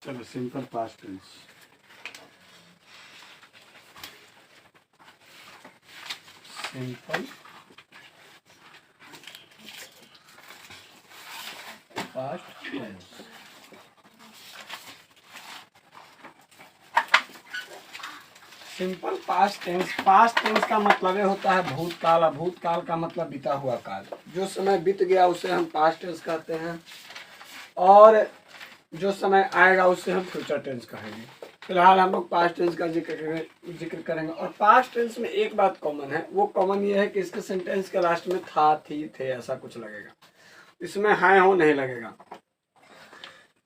चलो simple past tense. Simple past tense. Simple past tense, past tense का मतलब होता है भूतकाल, और भूतकाल का मतलब बीता हुआ काल। जो समय बीत गया उसे हम पास्ट टेंस कहते हैं, और जो समय आएगा उसे हम फ्यूचर टेंस कहेंगे। फिलहाल हम लोग पास्ट टेंस का जिक्र करेंगे। और पास्ट टेंस में एक बात कॉमन है, वो कॉमन ये है कि इसके सेंटेंस के लास्ट में था, थी, थे ऐसा कुछ लगेगा, इसमें है हो नहीं लगेगा।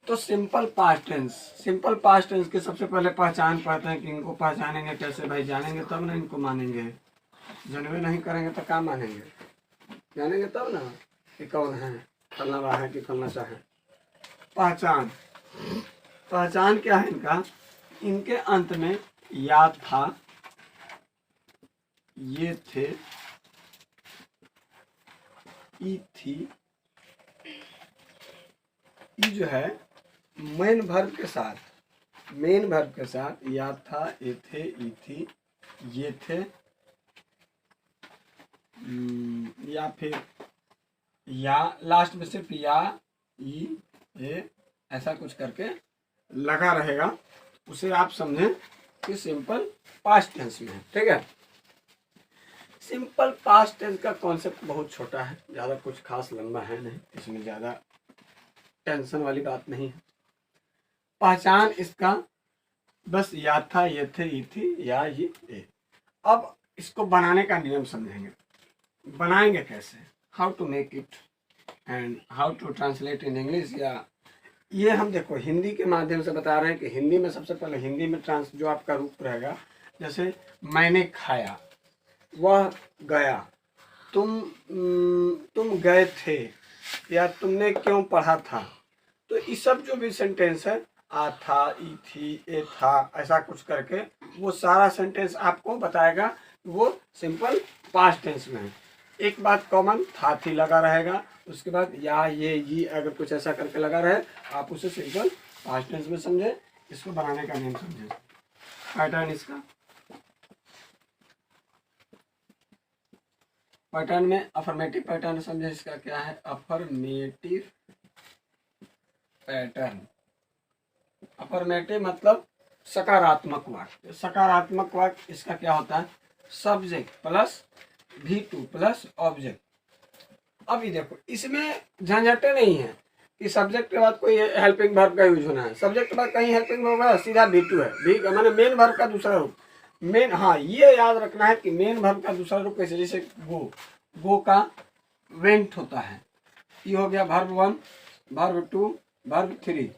तो simple past tense, simple past tense की सबसे पहले पहचान पढ़ते हैं कि इनको पहचानेंगे कैसे भाई, जानेंगे तब ना इनको मानेंगे। जानवे नहीं करेंगे तो क्या मानेंगे, जानेंगे तब ना कि कौन है, फलना वाह है कि फलना सा है। पहचान, पहचान क्या है इनका, इनके अंत में या था, ये थे, ई थी, ई जो है मेन वर्ब के साथ, मेन वर्ब के साथ या था, ये थे, ई थी, ये थे, या फिर या लास्ट में सिर्फ या, ई, ए ऐसा कुछ करके लगा रहेगा, उसे आप समझें कि सिंपल पास्ट टेंस में है। ठीक है, सिंपल पास्ट टेंस का कॉन्सेप्ट बहुत छोटा है, ज़्यादा कुछ खास लंबा है नहीं, इसमें ज़्यादा टेंशन वाली बात नहीं है। पहचान इसका बस या था, ये थे, ई थी, या ये ए। अब इसको बनाने का नियम समझेंगे, बनाएंगे कैसे, how to make it and how to translate in English. या ये हम देखो हिंदी के माध्यम से बता रहे हैं कि हिंदी में सबसे पहले हिंदी में जो आपका रूप रहेगा, जैसे मैंने खाया, वह गया, तुम गए थे, या तुमने क्यों पढ़ा था। तो ये सब जो भी सेंटेंस है, आ था, ई थी, ए था, ऐसा कुछ करके वो सारा सेंटेंस आपको बताएगा वो सिंपल पास्ट टेंस में है। एक बात कॉमन, था थी लगा रहेगा, उसके बाद या, ये अगर कुछ ऐसा करके लगा रहे, आप उसे सिंपल पास्ट टेंस में समझे। इसको बनाने का नियम समझे, पैटर्न इसका, पैटर्न में अफर्मेटिव पैटर्न समझे, इसका क्या है, अफर्मेटिव पैटर्न। अफर्मेटिव मतलब सकारात्मक वाक्य, सकारात्मक वाक्य इसका क्या होता है, subject plus V2 plus object. अभी देखो इसमें झंझटे नहीं है कि सब्जेक्ट के बाद कोई हेल्पिंग वर्ब का यूज होना है, सब्जेक्ट के बाद कहीं हेल्पिंग वर्ब है, सीधा V2 है, भी मैंने मेन वर्ब का दूसरा रूप, मेन, हाँ ये याद रखना है कि मेन वर्ब का दूसरा रूप कैसे, जैसे गो का वेंट होता है, ये हो गया verb 1, verb 2, verb 3,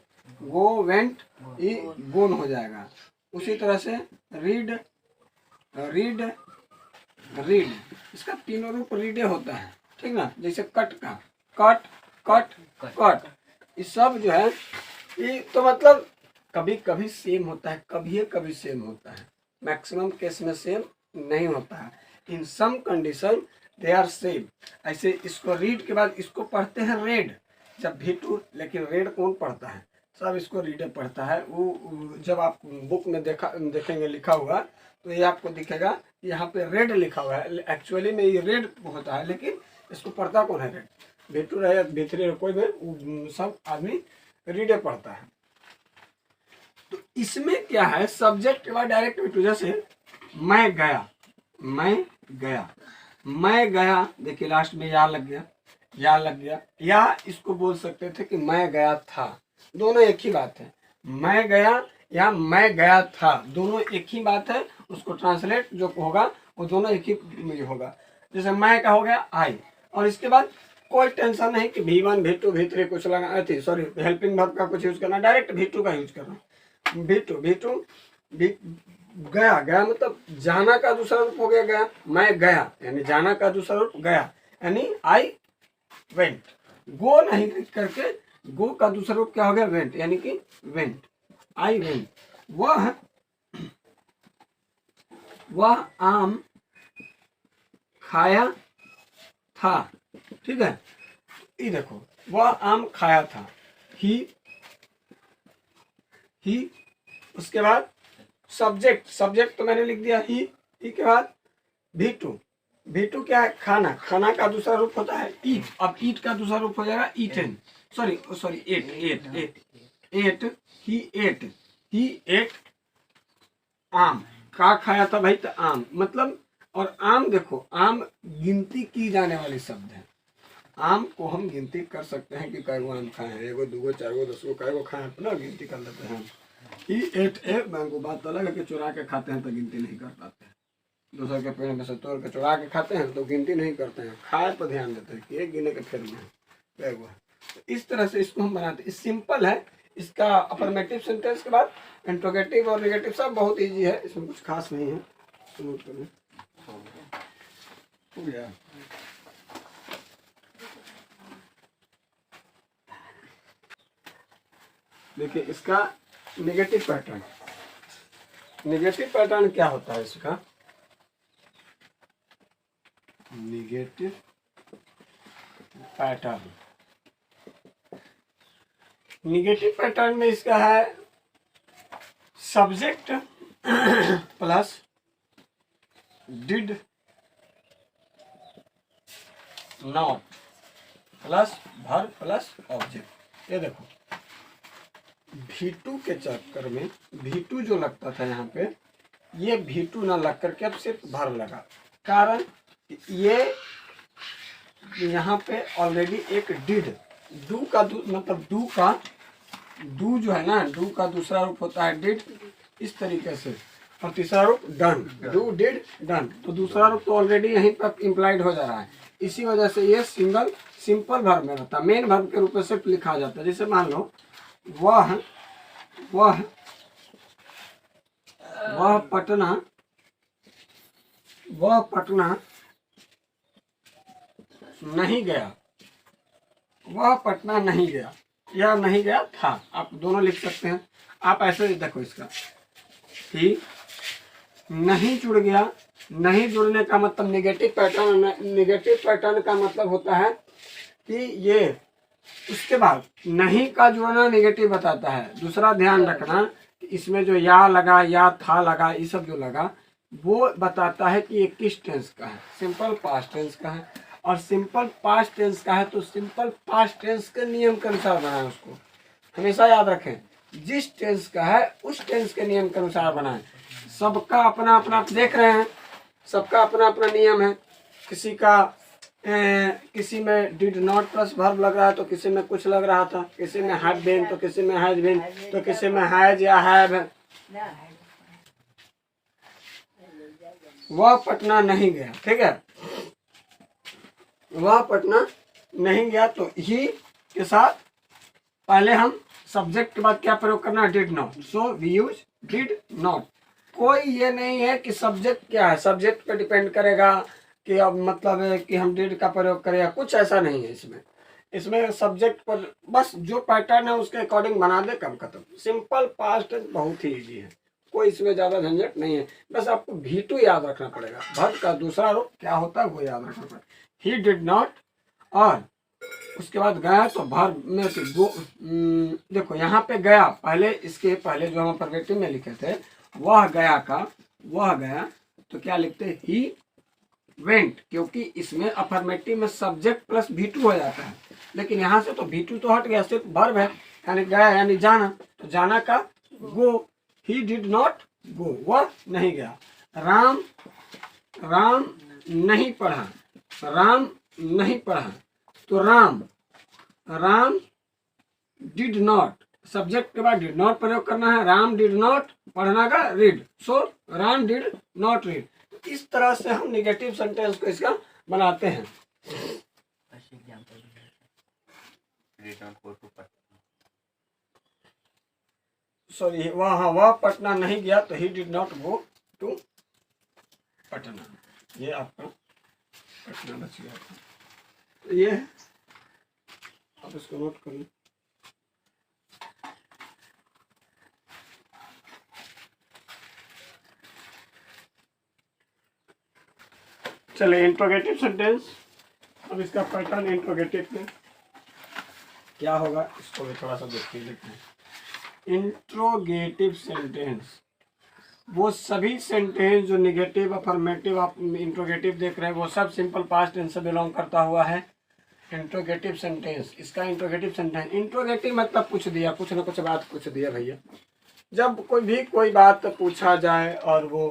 go went, ये गोन हो जाएगा। उसी तरह से रीड, रीड, रीड, इसका तीनों रूप रीडे होता है, ठीक ना। जैसे कट का कट, कट, कट, ये सब जो है ये तो मतलब कभी कभी सेम होता है, कभी सेम होता है, मैक्सिमम केस में सेम नहीं होता है, in some condition they are same. ऐसे इसको रीड के बाद इसको पढ़ते हैं रेड, जब V2, लेकिन रेड कौन पढ़ता है, सब इसको रीडर पढ़ता है। वो जब आप बुक में देखेंगे लिखा हुआ, तो ये आपको दिखेगा यहाँ पे रेड लिखा हुआ है, एक्चुअली में ये रेड होता है, लेकिन इसको पढ़ता कौन है, रेड। V2 रहे या V3 रहे, कोई भी सब आदमी रीडर पढ़ता है। तो इसमें क्या है, सब्जेक्ट के बाद डायरेक्ट V2, जैसे मैं गया, मैं गया, मैं गया, देखिए लास्ट में या लग गया, या लग गया, या इसको बोल सकते थे कि मैं गया था, दोनों एक ही बात है, मैं गया या मैं गया था, दोनों एक ही बात है, उसको ट्रांसलेट जो होगा वो दोनों एक ही होगा। जैसे मैं का हो गया आई, और इसके बाद कोई टेंशन नहीं कि V1 V2 V3 कुछ लगा थी, सॉरी हेल्पिंग वर्ब का कुछ यूज करना, डायरेक्ट V2 का यूज करना, V2 गया, गया मतलब जाना का दूसरा रूप हो गया गया, मैं गया यानी जाना का दूसरा रूप गया, यानी आई वेंट। गो नहीं करके गो का दूसरा रूप क्या हो गया, वेंट, यानी कि वेंट, आई वेंट। वह आम खाया था, ठीक है, ये देखो वह आम खाया था, ही ही। उसके बाद सब्जेक्ट, सब्जेक्ट तो मैंने लिख दिया ही के बाद V2, V2 क्या है? खाना, खाना का दूसरा रूप होता है ईट। अब ईट का दूसरा रूप हो जाएगा ईटन, सॉरी एट, ही एट आम। का खाया था भाई? तो आम, मतलब, और आम देखो, आम गिनती की जाने वाली शब्द है। आम को हम गिनती कर सकते हैं कि कई आम खाए हैं, 1 2 4 10 कई खाए हैं, अपना गिनती कर लेते हैं। ही एट ए मैंगो। बात अलग है कि चुरा के खाते हैं तो गिनती नहीं कर पाते हैं, दूसरे के पेड़ में से तोड़ के चुरा के खाते हैं तो गिनती नहीं करते हैं, खाए पर ध्यान देते हैं कि एक गिने के फेर में है। तो इस तरह से इसको हम बनाते हैं। सिंपल है। इसका अफर्मेटिव सेंटेंस के बाद इंट्रोगेटिव और नेगेटिव सब बहुत इजी है, इसमें कुछ खास नहीं है। नोट करें, हो गया। देखिए इसका नेगेटिव पैटर्न, नेगेटिव पैटर्न क्या होता है इसका? नेगेटिव पैटर्न, नेगेटिव पैटर्न में इसका है subject plus did not plus verb plus object. ये देखो V2 के चक्कर में V2 जो लगता था यहाँ पे, ये V2 ना लग करके अब सिर्फ वर्ब लगा। कारण ये यहाँ पे ऑलरेडी एक डिड, डू का मतलब डू जो है ना, डू का दूसरा रूप होता है डिड, इस तरीके से, और तीसरा रूप डन, डू डिड डन। तो दूसरा रूप तो ऑलरेडी यहीं पर इम्प्लाइड हो जा रहा है, इसी वजह से ये सिंपल वर्ब में रहता है, मेन वर्ब के रूप में सिर्फ लिखा जाता है। जैसे मान लो वह पटना नहीं गया, वह पटना नहीं गया या नहीं गया था, आप दोनों लिख सकते हैं। आप ऐसे देखो इसका कि नहीं जुड़ गया, नहीं जुड़ने का मतलब नेगेटिव पैटर्न, नेगेटिव पैटर्न का मतलब होता है कि ये उसके बाद नहीं का जुड़ना नेगेटिव बताता है। दूसरा ध्यान रखना कि इसमें जो या लगा, या था लगा, ये सब जो लगा वो बताता है कि ये किस टेंस का है, सिंपल पास्ट टेंस का है। और सिंपल पास्ट टेंस का है तो सिंपल पास्ट टेंस के नियम के अनुसार बनाएं, उसको हमेशा याद रखें। जिस टेंस का है उस टेंस के नियम के अनुसार बनाएं। सबका अपना अपना, आप देख रहे हैं, सबका अपना अपना नियम है। किसी में डिड नॉट प्लस वर्ब लग रहा है तो किसी में कुछ लग रहा था, किसी में हैड बीन तो किसी में हैज बीन तो किसी में हैज या हैव। वह पटना नहीं गया, ठीक है, वह पटना नहीं गया तो ही के साथ पहले हम सब्जेक्ट के बाद क्या प्रयोग करना, did not. So we use did not. कोई ये नहीं है कि सब्जेक्ट क्या है, सब्जेक्ट पे डिपेंड करेगा कि अब मतलब है कि हम डिड का प्रयोग करें, या कुछ ऐसा नहीं है इसमें। इसमें सब्जेक्ट पर बस जो पैटर्न है उसके अकॉर्डिंग बना दे, कम खत्म। सिंपल पास्ट बहुत ही इजी है, कोई इसमें ज़्यादा झंझट नहीं है। बस आपको V2 याद रखना पड़ेगा, वर्ब का दूसरा रूप क्या होता है वो याद रखना पड़ेगा। ही डिड नॉट, और उसके बाद गया तो वर्ब में से गो, देखो यहाँ पे गया, पहले इसके पहले जो हम अफर्मेटिव में लिखे थे वह गया का वह गया, तो क्या लिखते हैं, ही वेंट, क्योंकि इसमें अफर्मेटिव में सब्जेक्ट प्लस V2 हो जाता है। लेकिन यहाँ से तो V2 तो हट गया, सिर्फ वर्ब है, यानी गया यानी जाना, तो जाना का गो। ही डिड नॉट गो, वह नहीं गया। राम नहीं पढ़ा, राम नहीं पढ़ा, तो राम डिड नॉट, सब्जेक्ट के बाद डिड नॉट प्रयोग करना है। राम डिड नॉट, पढ़ना का read, so Ram did not read. इस तरह से हम नेगेटिव सेंटेंस को इसका बनाते हैं। सॉरी, वह पटना नहीं गया तो ही did not go to Patna. ये आपका पटना बच गया था, तो ये आप इसको नोट करिए। चलिए इंट्रोगेटिव सेंटेंस, अब इसका पैटर्न इंट्रोगेटिव में क्या होगा इसको भी थोड़ा सा देखते हैं। इंट्रोगेटिव सेंटेंस, वो सभी सेंटेंस जो निगेटिव, अफर्मेटिव, आप इंट्रोगेटिव देख रहे हैं, वो सब सिंपल पास्ट टेंस से बिलोंग करता हुआ है। इंट्रोगेटिव सेंटेंस, इसका इंट्रोगेटिव सेंटेंस, इंट्रोगेटिव मतलब पूछ दिया, कुछ ना कुछ बात पूछ दिया भैया। जब कोई बात पूछा जाए और वो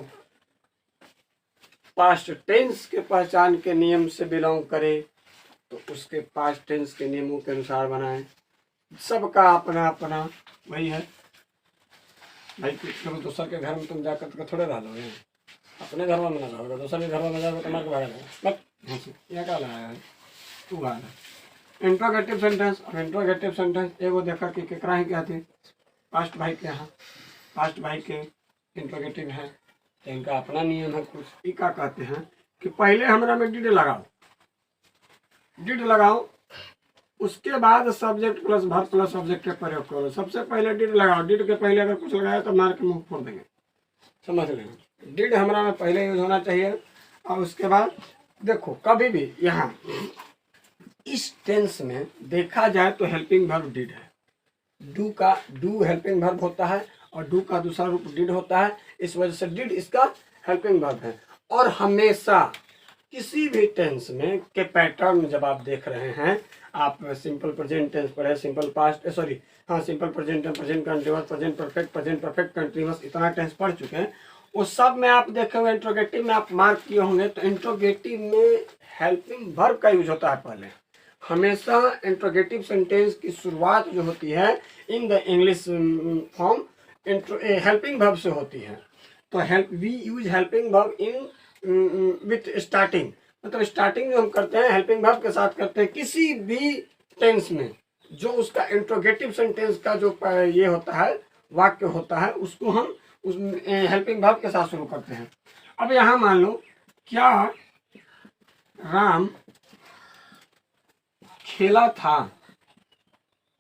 पास्ट टेंस के पहचान के नियम से बिलोंग करे तो उसके पास्ट टेंस के नियमों के अनुसार बनाएं। सबका अपना अपना वही है भाई। कभी दूसर के घर में तुम जाकर के थोड़े रह लोगे, अपने घर में ना रहोगे, दूसरे के घर में जाओगे तो मार के भाग जाओगे। बस यहाँ क्या लाया है तू भाग। इंट्रोगेटिव सेंटेंस, और इंट्रोगेटिव सेंटेंस एगो देखा कि केकरा ही क्या थी, पास्ट भाई के यहाँ, पास्ट भाई के इंट्रोगेटिव है तो इनका अपना नियम है कुछ। ये क्या कहते हैं कि पहले हमरा में डिड लगाओ, डिड लगाओ, उसके बाद subject plus verb plus object का प्रयोग करो। सबसे पहले डिड लगाओ, डिड के पहले अगर कुछ लगाया तो मार के मुंह फोड़ देंगे, समझ लेंगे। डिड हमारा में पहले यूज होना चाहिए। और उसके बाद देखो कभी भी यहाँ इस टेंस में देखा जाए तो हेल्पिंग वर्ब डिड है। डू का डू हेल्पिंग वर्ब होता है और डू का दूसरा रूप डिड होता है, इस वजह से डिड इसका हेल्पिंग वर्ब है। और हमेशा किसी भी टेंस में के पैटर्न जब आप देख रहे हैं, आप सिंपल प्रेजेंट टेंस पढ़े, सिंपल पास्ट सॉरी हाँ simple present, present continuous, present perfect continuous, इतना टेंस पढ़ चुके हैं, उस सब में आप देखे हुए इंट्रोगेटिव में आप मार्क किए होंगे। तो इंट्रोगेटिव में हेल्पिंग वर्ब का यूज होता है पहले। हमेशा इंट्रोगेटिव सेंटेंस की शुरुआत जो होती है in the English form helping verb से होती है। तो help we use helping verb in with starting, मतलब स्टार्टिंग जो हम करते हैं हेल्पिंग वर्ब के साथ करते हैं किसी भी टेंस में, जो उसका इंट्रोगेटिव सेंटेंस का जो ये होता है, वाक्य होता है, उसको हम उस हेल्पिंग वर्ब के साथ शुरू करते हैं। अब यहाँ मान लो क्या राम खेला था,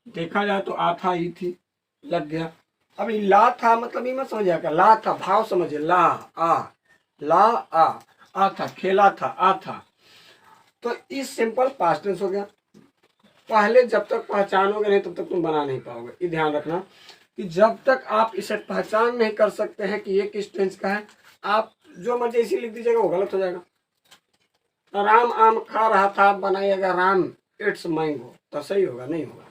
देखा जाए तो आ था ई थी लग गया। अब ये ला था मतलब ये मत समझिए क्या, ला था भाव समझिए, ला आ था, खेला था, आ था। तो इस सिंपल पास्ट टेंस हो गया। पहले जब तक पहचानोगे नहीं तब तक तुम बना नहीं पाओगे। ये ध्यान रखना कि जब तक आप इसे पहचान नहीं कर सकते हैं कि ये किस टेंस का है, आप जो मर्जी इसी लिख दीजिएगा वो गलत हो जाएगा। राम आम खा रहा था, बनाइएगा राम इट्स मैंगो, तो सही होगा? नहीं होगा।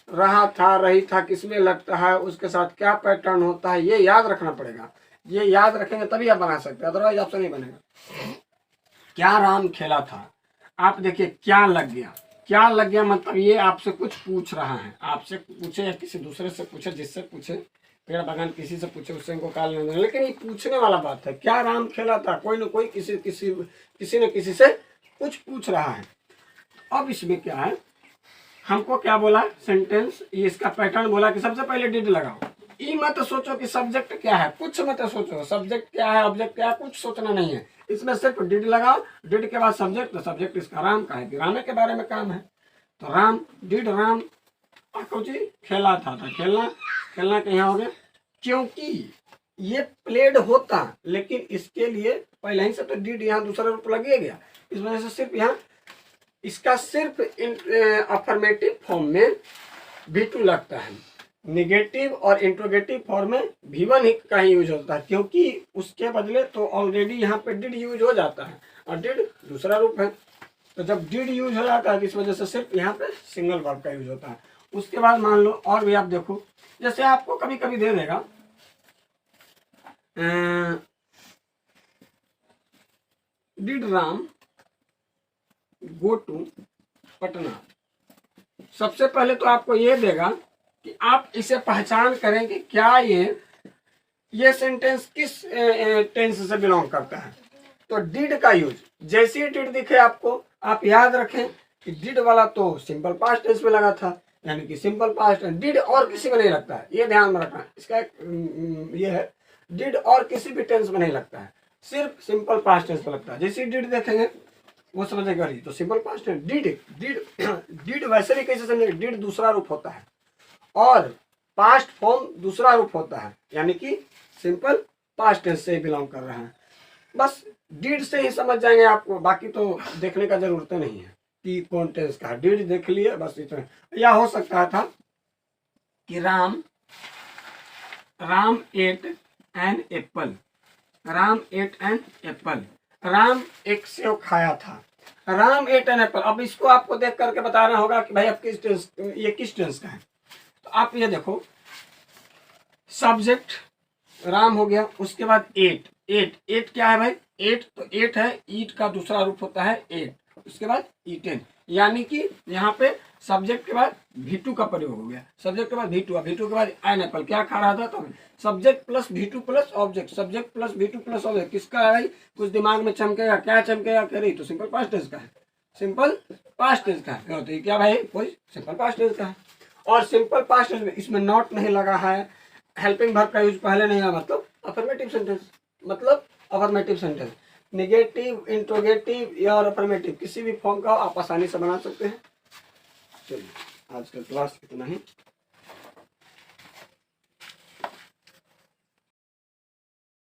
रहा था, रही था किसमें लगता है, उसके साथ क्या पैटर्न होता है, ये याद रखना पड़ेगा। ये याद रखेंगे तभी आप बना सकते हैं, अदरवाइज आपसे नहीं बनेगा। क्या राम खेला था, आप देखिए क्या लग गया, क्या लग गया मतलब ये आपसे कुछ पूछ रहा है, आपसे पूछे या किसी दूसरे से पूछे, जिससे पूछे, पेड़ बागान किसी से पूछे, उससे इनको काल नहीं देना, लेकिन ये पूछने वाला बात है। क्या राम खेला था, कोई ना कोई किसी न किसी से कुछ पूछ रहा है। अब इसमें क्या है, हमको क्या बोला सेंटेंस, ये इसका पैटर्न बोला कि सबसे पहले डिड लगाओ। ये मत सोचो कि सब्जेक्ट क्या है, कुछ मत सोचो सब्जेक्ट क्या है, ऑब्जेक्ट क्या है, कुछ सोचना नहीं है। इसमें सिर्फ डिड लगाओ, डिड के बाद सब्जेक्ट, तो सब्जेक्ट इसका राम का है कि राम के बारे में काम है। तो राम, डिड राम, और कुछ खेला था, खेलना, खेलना कहाँ हो गया, क्योंकि ये प्लेड होता, लेकिन इसके लिए पहले ही से तो डिड यहाँ दूसरा रूप लगे गया, इस वजह से सिर्फ यहाँ इसका सिर्फ अफर्मेटिव फॉर्म में V2 लगता है। निगेटिव और इंट्रोगेटिव फॉर्म में V1 ही का ही यूज होता है, क्योंकि उसके बदले तो ऑलरेडी यहाँ पे डिड यूज हो जाता है और डिड दूसरा रूप है। तो जब डिड यूज हो जाता है इस वजह से सिर्फ यहाँ पे सिंगल वर्ब का यूज होता है। उसके बाद मान लो और भी आप देखो, जैसे आपको कभी कभी दे देगा did Ram go to Patna. सबसे पहले तो आपको ये देगा कि आप इसे पहचान करें कि क्या ये सेंटेंस किस टेंस से बिलोंग करता है। तो डिड का यूज, जैसे ही डिड दिखे आपको, आप याद रखें कि डिड वाला तो सिंपल पास्ट टेंस में लगा था, यानी कि सिंपल पास्ट डिड और किसी में नहीं लगता है, ये ध्यान में रखना। इसका एक ये है, डिड और किसी भी टेंस में नहीं लगता है, सिर्फ सिंपल पास्ट टेंस में लगता है। जैसे डिड देखेंगे वो समझेगा तो सिंपल पास्ट है। डिड डिड डिड वैसे भी कैसे समझेगा, डिड दूसरा रूप होता है और पास्ट फॉर्म दूसरा रूप होता है, यानी कि सिंपल पास्ट टेंस से बिलोंग कर रहा है। बस डिड से ही समझ जाएंगे आपको, बाकी तो देखने का जरूरत नहीं है कि कौन टेंस का। डिड देख लिए बस इतना। या हो सकता था कि Ram Ram ate an apple, Ram ate an apple, Ram एक सेव खाया था, राम एट एन एप्पल। अब इसको आपको देख करके बताना होगा कि भाई आप किस टेंस, ये किस टेंस का है। तो आप ये देखो, सब्जेक्ट राम हो गया, उसके बाद एट, एट क्या है भाई, एट, तो एट है, ईट का दूसरा रूप होता है एट, उसके बाद ईटेन, यानी कि यहाँ पे सब्जेक्ट के बाद V2 का प्रयोग हो गया, सब्जेक्ट के बाद V2, V2 के बाद एन एप्पल, क्या खा रहा था तो subject plus V2 plus object, subject plus V2 plus object, किसका है भाई, कुछ दिमाग में चमकेगा, क्या चमकेगा, कह रही तो सिंपल पास्ट टेंस का है, सिंपल पास्ट टेंस का है, तो ये क्या भाई, कोई सिंपल पास्ट टेंस का है। और सिंपल पास्ट टेंस में इसमें नॉट नहीं लगा है, हेल्पिंग वर्ब का यूज पहले नहीं है, मतलब अफर्मेटिव सेंटेंस, मतलब अफर्मेटिव सेंटेंस, नेगेटिव, इंट्रोगेटिव या अफर्मेटिव किसी भी फॉर्म का आप आसानी से बना सकते हैं। चलिए आज का क्लास इतना ही।